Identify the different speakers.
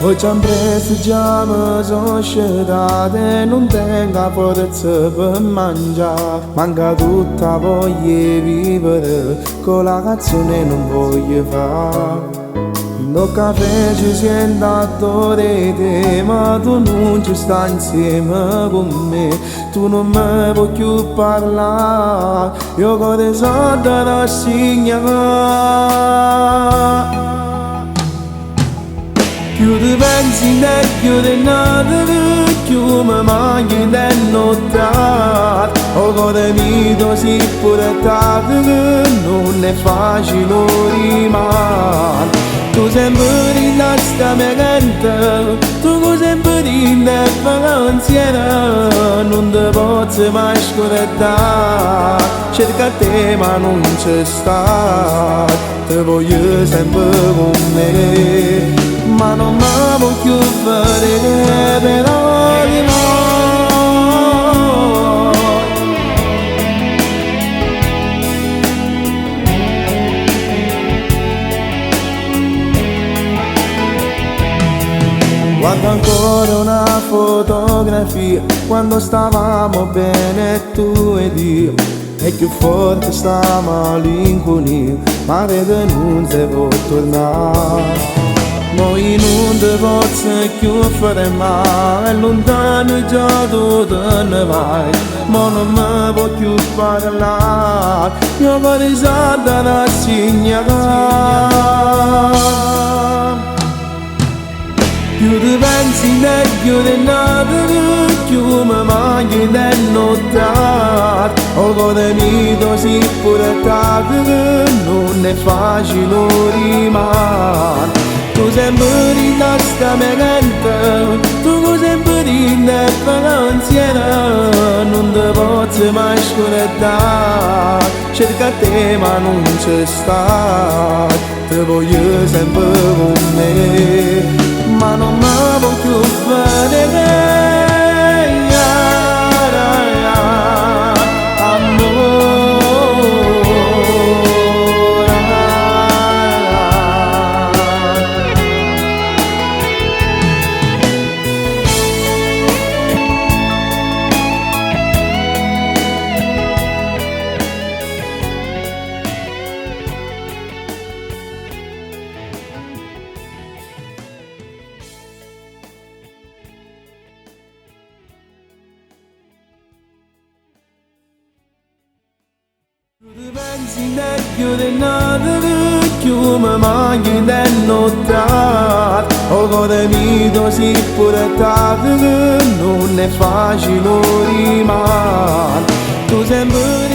Speaker 1: Oggi ci imprestigiamo società e non tengo forza per mangiare. Manca tutta voglia di vivere, con la canzone non voglio fare. No caffè ci sento attore te, ma tu non ci stai insieme con me. Tu non mi puoi più parlare, io cuore so da rassegnare. Più ti pensi e più ti nati, più mi manchi di nottare. O cuore mio si pure tardi, non è facile rimane. Tu sempre rinasta mia canta, tu sempre rinda pensiero, non ti posso mai scordare. Cerca te ma non ci sta, ti voglio sempre con me, ma non mi voglio vedere però di noi. Guardo ancora una fotografia, quando stavamo bene tu ed io, e più forte sta malinconia, ma vedo non si può tornare. Noi non ti posso più fare mai, lontano già tu te ne vai, ma non mi può più parlare, io vorrei da rassegnare. Più ti pensi e più ti nati, più mi manchi di nottare. O cuore mio si pure tardi, non è facile rimane. Tu sempre rinasta mia canta, tu sempre rinda pensiero, non ti posso mai scordare. Cerca te ma non ci sta, ti voglio sempre con me, ma non mi voglio vedere. Più ti pensi e più ti nati, più mi manchi di nottare. O cuore mio si pure tardi, non è facile rimane. Tu sempre